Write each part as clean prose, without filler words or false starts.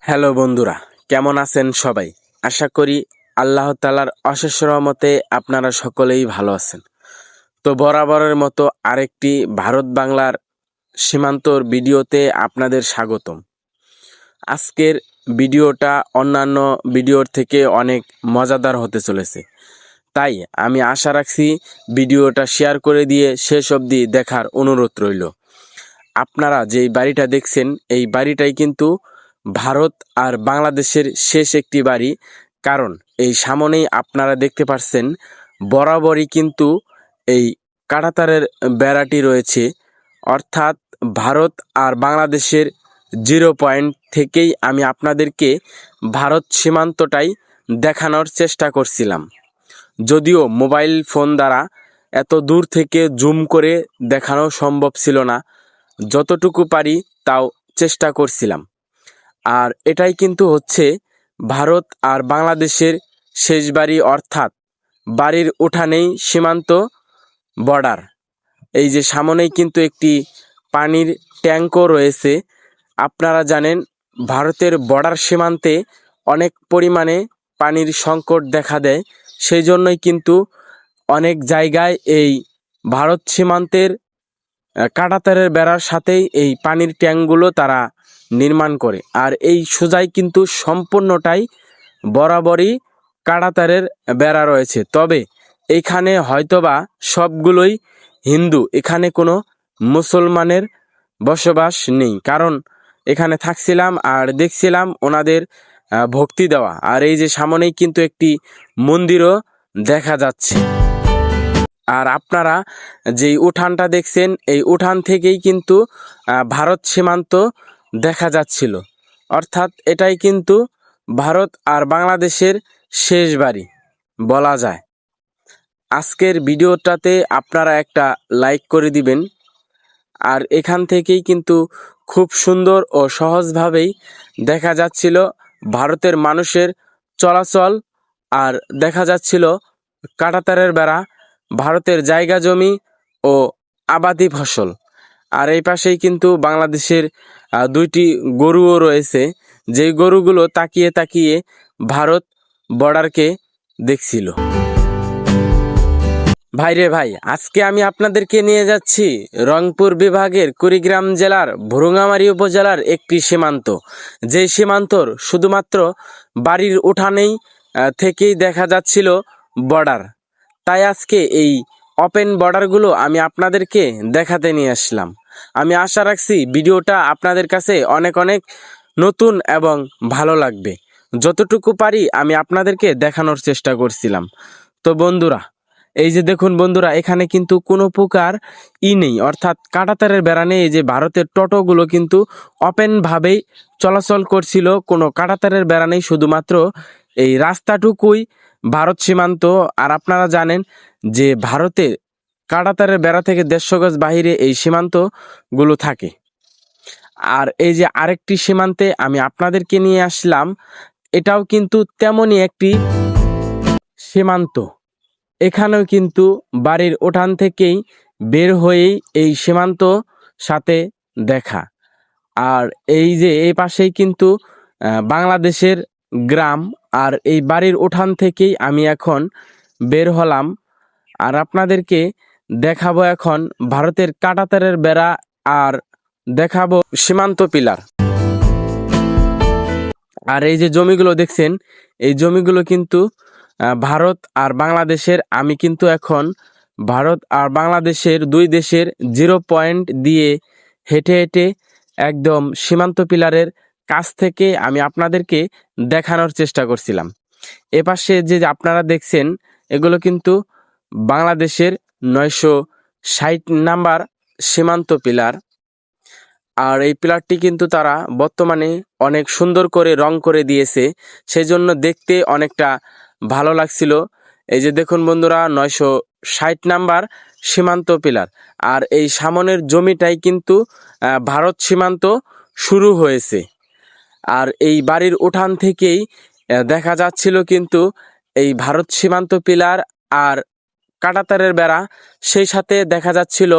Hello বন্ধুরা, কেমন আছেন সবাই? আশা করি আল্লাহ তাআলার অশেষ রহমতে আপনারা সকলেই ভালো আছেন। তো বরাবরের মতো আরেকটি ভারত বাংলার সীমান্তর ভিডিওতে আপনাদের স্বাগতম। আজকের ভিডিওটা অন্যান্য ভিডিওর থেকে অনেক মজাদার হতে চলেছে, তাই আমি আশা রাখছি ভিডিওটা শেয়ার করে দিয়ে শেষ অবধি দেখার অনুরোধ রইল। আপনারা যেই বাড়িটা দেখছেন এই বাড়িটাই কিন্তু ভারত আর বাংলাদেশের শেষ একটি বাড়ি, কারণ এই সামনেই আপনারা দেখতে পাচ্ছেন বরাবরই কিন্তু এই কাঁটাতারের বেড়াটি রয়েছে, অর্থাৎ ভারত আর বাংলাদেশের 0 পয়েন্ট থেকেই আমি আপনাদেরকে ভারত সীমান্তটাই দেখানোর চেষ্টা করছিলাম। যদিও মোবাইল ফোন দ্বারা এত দূর থেকে জুম করে দেখানো সম্ভব ছিল না, যতটুকু পারি তাও চেষ্টা করছিলাম। আর এটাই কিন্তু হচ্ছে ভারত আর বাংলাদেশের শেষ বাড়ি, অর্থাৎ বাড়ির উঠানেই সীমান্ত বর্ডার। এই যে সামনেই কিন্তু একটি পানির ট্যাঙ্কও রয়েছে। আপনারা জানেন ভারতের বর্ডার সীমান্তে অনেক পরিমাণে পানির সংকট দেখা দেয়, সেই জন্যই কিন্তু অনেক জায়গায় এই ভারত সীমান্তের কাঁটাতারের বেড়ার সাথেই এই পানির ট্যাঙ্কগুলো তারা নির্মাণ করে। আর এই সোজাই কিন্তু সম্পূর্ণটাই বরাবরই কাঁটাতারের বেড়া রয়েছে, তবে এইখানে হয়তোবা সবগুলোই হিন্দু, এখানে কোনো মুসলমানের বসবাস নেই, কারণ এখানে থাকছিলাম আর দেখছিলাম ওনাদের ভক্তি দেওয়া। আর এই যে সামনেই কিন্তু একটি মন্দিরও দেখা যাচ্ছে। আর আপনারা যেই উঠানটা দেখছেন এই উঠান থেকেই কিন্তু ভারত সীমান্ত দেখা যাচ্ছিল, অর্থাৎ এটাই কিন্তু ভারত আর বাংলাদেশের শেষ বাড়ি বলা যায়। আজকের ভিডিওটাতে আপনারা একটা লাইক করে দিবেন। আর এখান থেকেই কিন্তু খুব সুন্দর ও সহজভাবেই দেখা যাচ্ছিল ভারতের মানুষের চলাচল, আর দেখা যাচ্ছিল কাঁটাতারের বেড়া, ভারতের জায়গা জমি ও আবাদি ফসল। আর এই পাশেই কিন্তু বাংলাদেশের দুইটি গরুও রয়েছে, যেই গরুগুলো তাকিয়ে তাকিয়ে ভারত বর্ডারকে দেখছিল। ভাইরে ভাই, আজকে আমি আপনাদেরকে নিয়ে যাচ্ছি রংপুর বিভাগের কুড়িগ্রাম জেলার ভুরুঙ্গামারী উপজেলার একটি সীমান্ত, যেই সীমান্তর শুধুমাত্র বাড়ির উঠানেই থেকেই দেখা যাচ্ছিল বর্ডার। তাই আজকে এই ওপেন বর্ডারগুলো আমি আপনাদেরকে দেখাতে নিয়ে আসলাম। আমি আশা রাখছি ভিডিওটা আপনাদের কাছে অনেক অনেক নতুন এবং ভালো লাগবে। যতটুকু পারি আমি আপনাদেরকে দেখানোর চেষ্টা করছিলাম। তো বন্ধুরা, এই যে দেখুন বন্ধুরা, এখানে কিন্তু কোনো প্রকার নেই, অর্থাৎ কাঁটাতারের বেড়া নেই। এই যে ভারতের টোটোগুলো কিন্তু ওপেনভাবেই চলাচল করছিল, কোনো কাঁটাতারের বেড়া নেই, শুধুমাত্র এই রাস্তাটুকুই ভারত সীমান্ত। আর আপনারা জানেন যে ভারতে কাঁটাতারের বেড়া থেকে 150 গজ বাহিরে এই সীমান্তগুলো থাকে। আর এই যে আরেকটি সীমান্তে আমি আপনাদেরকে নিয়ে আসলাম, এটাও কিন্তু তেমনই একটি সীমান্ত। এখানেও কিন্তু বাড়ির উঠান থেকেই বের হয়েই এই সীমান্ত সাথে দেখা। আর এই যে এই পাশেই কিন্তু বাংলাদেশের গ্রাম। আর এই বাড়ির উঠান থেকেই আমি এখন বের হলাম, আর আপনাদেরকে দেখাবো এখন ভারতের কাঁটাতারের বেড়া, আর দেখাবো সীমান্ত পিলার। আর এই যে জমিগুলো দেখছেন, এই জমিগুলো কিন্তু ভারত আর বাংলাদেশের। আমি কিন্তু এখন ভারত আর বাংলাদেশের দুই দেশের 0 পয়েন্ট দিয়ে হেঁটে হেঁটে একদম সীমান্ত পিলারের কাছ থেকে আমি আপনাদেরকে দেখানোর চেষ্টা করছিলাম। এপাশে যে আপনারা দেখছেন এগুলো কিন্তু বাংলাদেশের 960 নাম্বার সীমান্ত পিলার। আর এই পিলারটি কিন্তু তারা বর্তমানে অনেক সুন্দর করে রং করে দিয়েছে, সেই জন্য দেখতে অনেকটা ভালো লাগছিল। এই যে দেখুন বন্ধুরা, 960 নাম্বার সীমান্ত পিলার। আর এই সামনের জমিটাই কিন্তু ভারত সীমান্ত শুরু হয়েছে। আর এই বাড়ির উঠান থেকেই দেখা যাচ্ছিল কিন্তু এই ভারত সীমান্ত পিলার আর কাঁটাতারের বেড়া, সেই সাথে দেখা যাচ্ছিল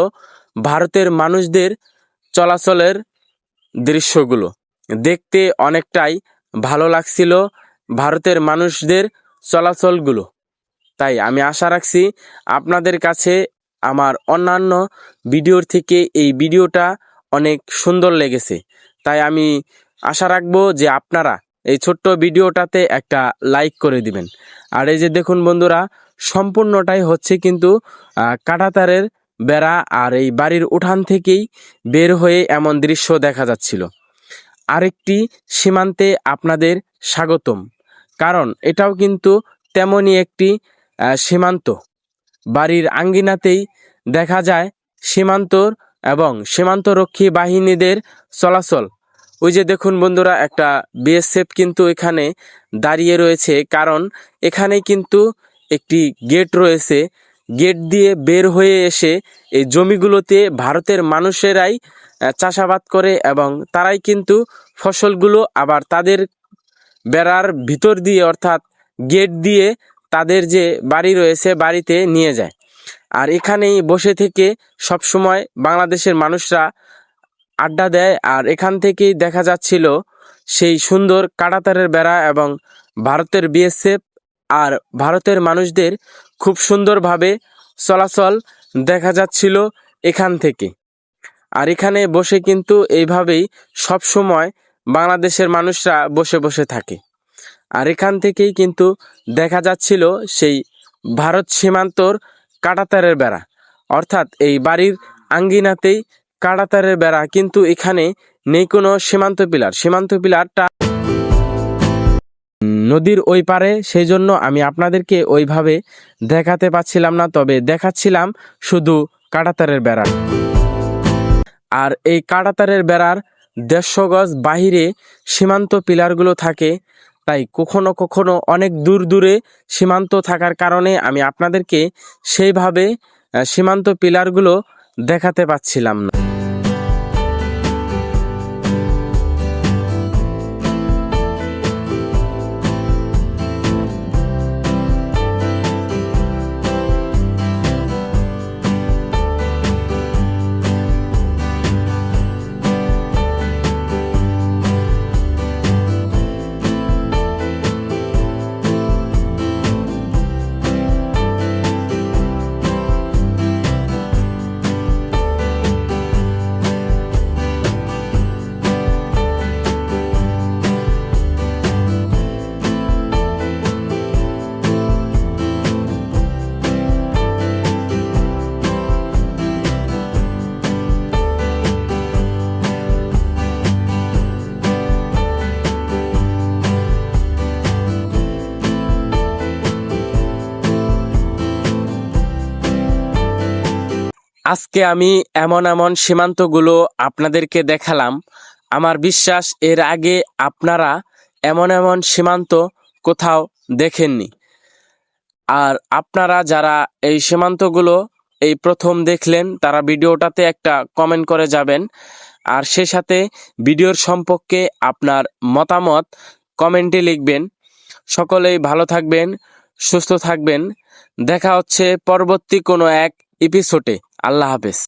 ভারতের মানুষদের চলাচলের দৃশ্যগুলো। দেখতে অনেকটাই ভালো লাগছিল ভারতের মানুষদের চলাচলগুলো। তাই আমি আশা রাখছি আপনাদের কাছে আমার অন্যান্য ভিডিওর থেকে এই ভিডিওটা অনেক সুন্দর লেগেছে। তাই আমি আশা রাখবো যে আপনারা এই ছোট্ট ভিডিওটাতে একটা লাইক করে দিবেন। আর এই যে দেখুন বন্ধুরা, সম্পূর্ণটাই হচ্ছে কিন্তু কাঁটাতারের বেড়া, আর এই বাড়ির উঠান থেকেই বের হয়ে এমন দৃশ্য দেখা যাচ্ছিল। আরেকটি সীমান্তে আপনাদের স্বাগতম, কারণ এটাও কিন্তু তেমনই একটি সীমান্ত। বাড়ির আঙ্গিনাতেই দেখা যায় সীমান্তর এবং সীমান্তরক্ষী বাহিনীদের চলাচল। ওই যে দেখুন বন্ধুরা, একটা বিএসএফ কিন্তু এখানে দাঁড়িয়ে রয়েছে, কারণ এখানে কিন্তু একটি গেট রয়েছে। গেট দিয়ে বের হয়ে এসে এই জমিগুলোতে ভারতের মানুষেরাই চাষাবাদ করে এবং তারাই কিন্তু ফসলগুলো আবার তাদের বেড়ার ভিতর দিয়ে অর্থাৎ গেট দিয়ে তাদের যে বাড়ি রয়েছে বাড়িতে নিয়ে যায়। আর এখানেই বসে থেকে সবসময় বাংলাদেশের মানুষরা আড্ডা দেয়। আর এখান থেকেই দেখা যাচ্ছিল সেই সুন্দর কাঁটাতারের বেড়া এবং ভারতের বিএসএফ আর ভারতের মানুষদের খুব সুন্দরভাবে চলাচল দেখা যাচ্ছিল এখান থেকে। আর এখানে বসে কিন্তু এইভাবেই সব সময় বাংলাদেশের মানুষরা বসে বসে থাকে। আর এখান থেকেই কিন্তু দেখা যাচ্ছিল সেই ভারত সীমান্তর কাঁটাতারের বেড়া, অর্থাৎ এই বাড়ির আঙ্গিনাতেই কাঁটাতারের বেড়া, কিন্তু এখানে নেই কোনো সীমান্ত পিলার। সীমান্ত পিলারটা নদীর ওই পারে, সেই জন্য আমি আপনাদেরকে ওইভাবে দেখাতে পাচ্ছিলাম না, তবে দেখাচ্ছিলাম শুধু কাঁটাতারের বেড়া। আর এই কাঁটাতারের বেড়ার 150 গজ বাহিরে সীমান্ত পিলারগুলো থাকে। তাই কখনো কখনো অনেক দূর দূরে সীমান্ত থাকার কারণে আমি আপনাদেরকে সেইভাবে সীমান্ত পিলারগুলো দেখাতে পাচ্ছিলাম না। আজকে আমি এমন এমন সীমান্তগুলো আপনাদেরকে দেখালাম, আমার বিশ্বাস এর আগে আপনারা এমন এমন সীমান্ত কোথাও দেখেননি। আর আপনারা যারা এই সীমান্তগুলো এই প্রথম দেখলেন, তারা ভিডিওটাতে একটা কমেন্ট করে যাবেন। আর সে সাথে ভিডিওর সম্পর্কে আপনার মতামত কমেন্টে লিখবেন। সকলেই ভালো থাকবেন, সুস্থ থাকবেন। দেখা হচ্ছে পরবর্তী কোনো এক এপিসোডে। আল্লাহ হাফেজ।